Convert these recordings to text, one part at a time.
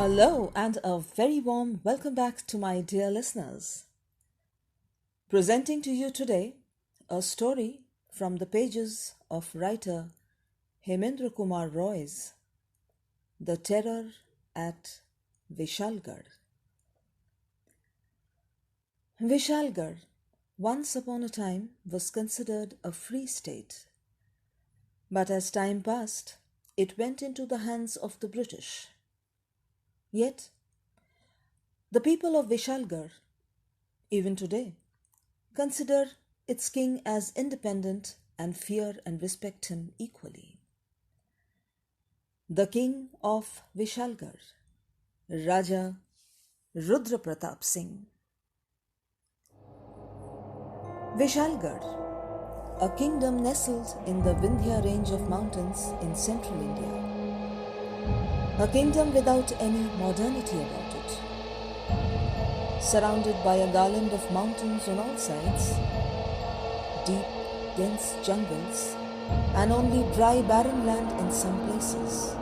Hello, and a very warm welcome back to my dear listeners. Presenting to you today a story from the pages of writer Hemendra Kumar Roy's The Terror at Vishalgarh. Vishalgarh, once upon a time, was considered a free state. But as time passed, it went into the hands of the British. Yet, the people of Vishalgarh, even today, consider its king as independent and fear and respect him equally. The king of Vishalgarh, Raja Rudra Pratap Singh. Vishalgarh, a kingdom nestled in the Vindhya range of mountains in central India. A kingdom without any modernity about it. Surrounded by a garland of mountains on all sides, deep, dense jungles, and only dry, barren land in some places.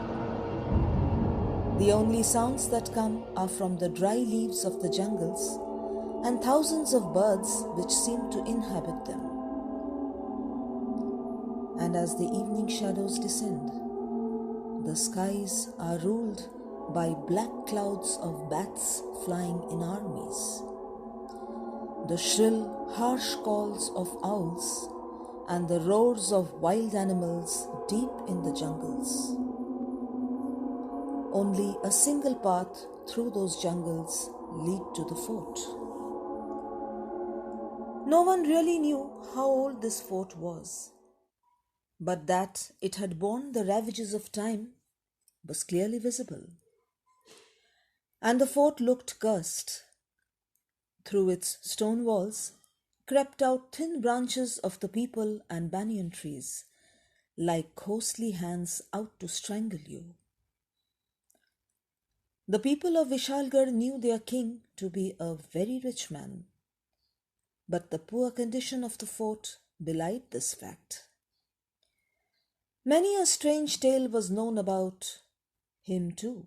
The only sounds that come are from the dry leaves of the jungles and thousands of birds which seem to inhabit them. And as the evening shadows descend, the skies are ruled by black clouds of bats flying in armies. The shrill, harsh calls of owls and the roars of wild animals deep in the jungles. Only a single path through those jungles lead to the fort. No one really knew how old this fort was, but that it had borne the ravages of time was clearly visible. And the fort looked cursed. Through its stone walls crept out thin branches of the peepal and banyan trees, like ghostly hands out to strangle you. The people of Vishalgarh knew their king to be a very rich man, but the poor condition of the fort belied this fact. Many a strange tale was known about him too.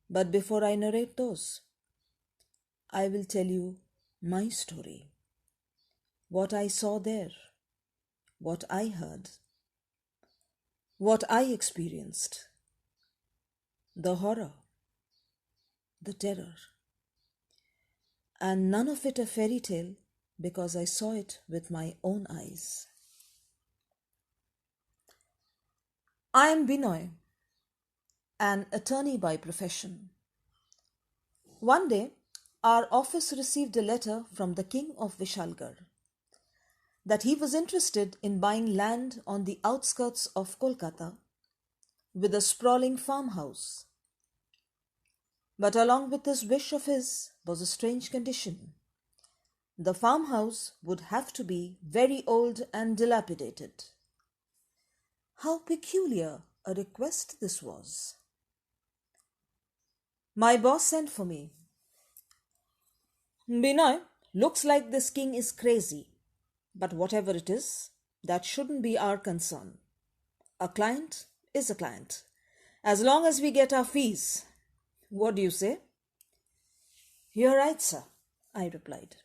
But before I narrate those, I will tell you my story. What I saw there, what I heard, what I experienced, the horror, the terror, and none of it a fairy tale because I saw it with my own eyes. I am Binoy, an attorney by profession. One day, our office received a letter from the king of Vishalgarh that he was interested in buying land on the outskirts of Kolkata with a sprawling farmhouse. But along with this wish of his was a strange condition. The farmhouse would have to be very old and dilapidated. How peculiar a request this was. My boss sent for me. Binoy, looks like this king is crazy, but whatever it is, that shouldn't be our concern. A client is a client, as long as we get our fees. What do you say? You're right, sir, I replied.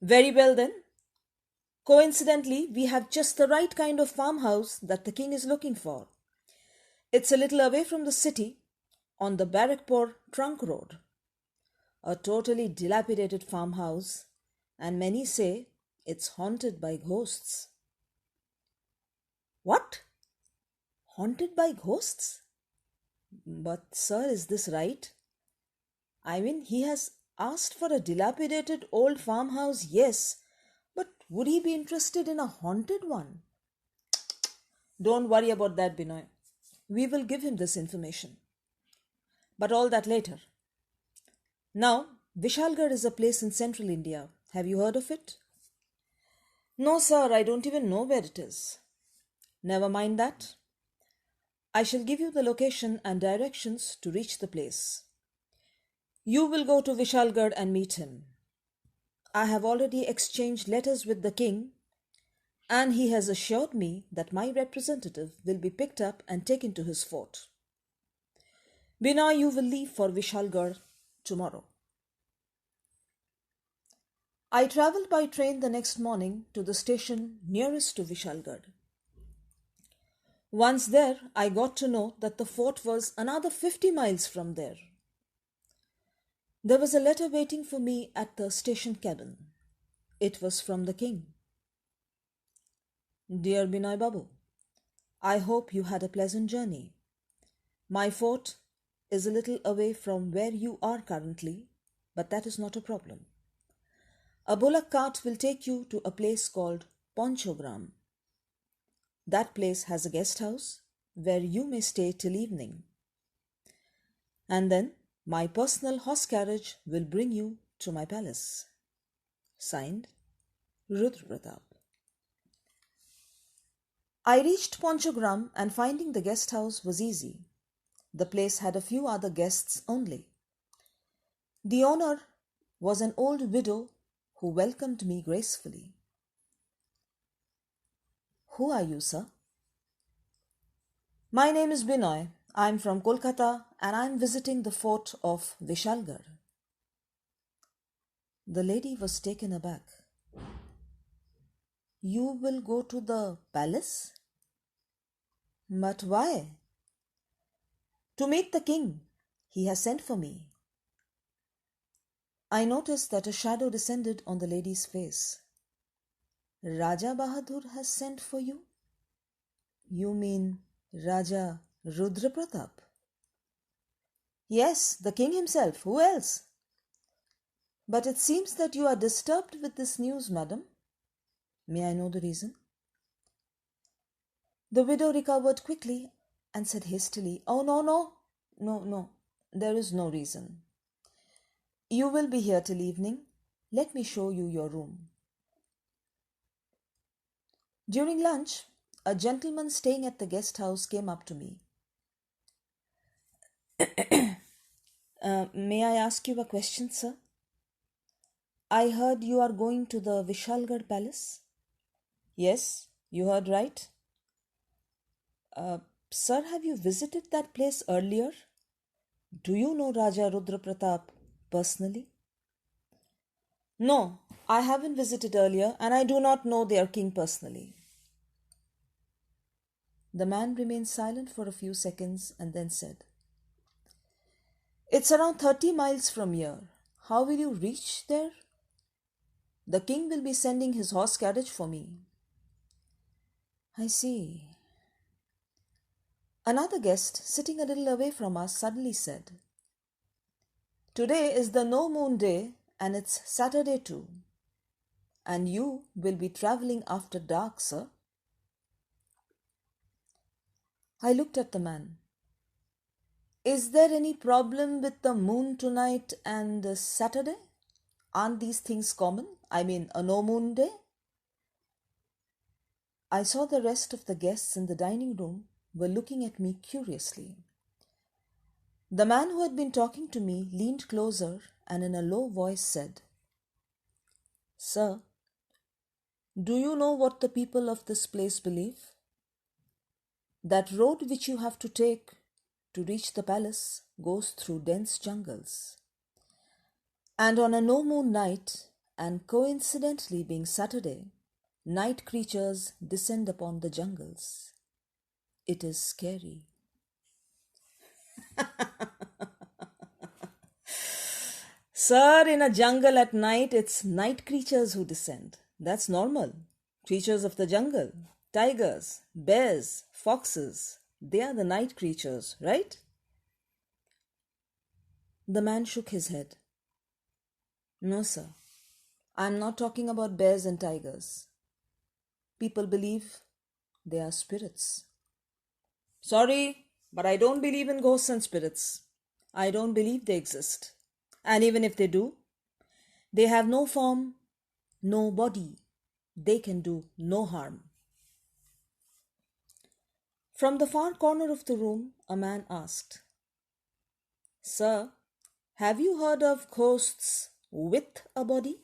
Very well then. Coincidentally, we have just the right kind of farmhouse that the king is looking for. It's a little away from the city, on the Barrackpore trunk road. A totally dilapidated farmhouse, and many say it's haunted by ghosts. What? Haunted by ghosts? But, sir, is this right? I mean, he has asked for a dilapidated old farmhouse, yes, but would he be interested in a haunted one? Don't worry about that, Binoy. We will give him this information. But all that later. Now, Vishalgarh is a place in central India. Have you heard of it? No, sir, I don't even know where it is. Never mind that. I shall give you the location and directions to reach the place. You will go to Vishalgarh and meet him. I have already exchanged letters with the king, and he has assured me that my representative will be picked up and taken to his fort. Binoy, you will leave for Vishalgarh tomorrow. I travelled by train the next morning to the station nearest to Vishalgarh. Once there, I got to know that the fort was another 50 miles from there. There was a letter waiting for me at the station cabin. It was from the king. Dear Binoy Babu, I hope you had a pleasant journey. My fort is a little away from where you are currently, but that is not a problem. A bullock cart will take you to a place called Ponchogram. That place has a guest house where you may stay till evening. And then my personal horse carriage will bring you to my palace. Signed, Rudra Pratap. I reached Ponchogram and finding the guest house was easy. The place had a few other guests only. The owner was an old widow who welcomed me gracefully. Who are you, sir? My name is Binoy. I am from Kolkata and I am visiting the fort of Vishalgarh. The lady was taken aback. You will go to the palace? But why? To meet the king. He has sent for me. I noticed that a shadow descended on the lady's face. Raja Bahadur has sent for you? You mean Raja Rudra Pratap? Yes, the king himself. Who else? But it seems that you are disturbed with this news, madam. May I know the reason? The widow recovered quickly and said hastily, Oh, no, there is no reason. You will be here till evening. Let me show you your room. During lunch, a gentleman staying at the guest house came up to me. May I ask you a question, sir? I heard you are going to the Vishalgarh palace. Yes, you heard right. Sir, have you visited that place earlier? Do you know Raja Rudra Pratap personally? No, I haven't visited earlier and I do not know their king personally. The man remained silent for a few seconds and then said, It's around 30 miles from here. How will you reach there? The king will be sending his horse carriage for me. I see. Another guest, sitting a little away from us, suddenly said, Today is the no moon day and it's Saturday too. And you will be travelling after dark, sir. I looked at the man. Is there any problem with the moon tonight and Saturday? Aren't these things common? I mean, a no moon day? I saw the rest of the guests in the dining room were looking at me curiously. The man who had been talking to me leaned closer and in a low voice said, Sir, do you know what the people of this place believe? That road which you have to take to reach the palace goes through dense jungles. And on a no moon night, and coincidentally being Saturday, night creatures descend upon the jungles. It is scary. Sir, in a jungle at night, it's night creatures who descend. That's normal. Creatures of the jungle, tigers, bears, foxes, they are the night creatures, right? The man shook his head. No, sir. I'm not talking about bears and tigers. People believe they are spirits. Sorry, but I don't believe in ghosts and spirits. I don't believe they exist. And even if they do, they have no form, no body. They can do no harm. From the far corner of the room, a man asked, Sir, have you heard of ghosts with a body?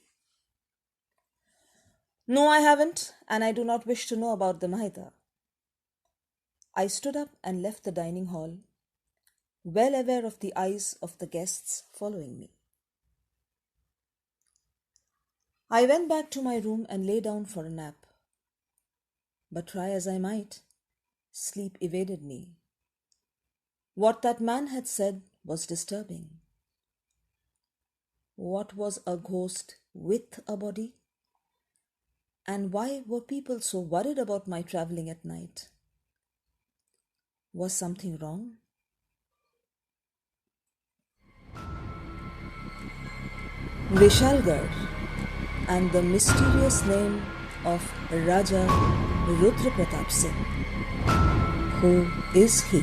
No, I haven't, and I do not wish to know about them either. I stood up and left the dining hall. well aware of the eyes of the guests following me. I went back to my room and lay down for a nap. But try as I might, sleep evaded me. What that man had said was disturbing. What was a ghost with a body? And why were people so worried about my traveling at night? Was something wrong? Vishalgarh and the mysterious name of Raja Rudra Pratap Singh. Who is he?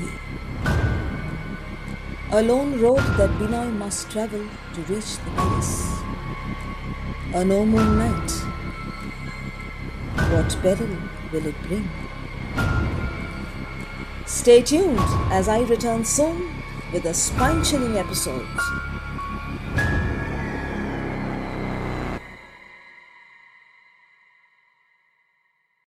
A lone road that Binoy must travel to reach the palace. A no-moon night. What peril will it bring? Stay tuned as I return soon with a spine-chilling episode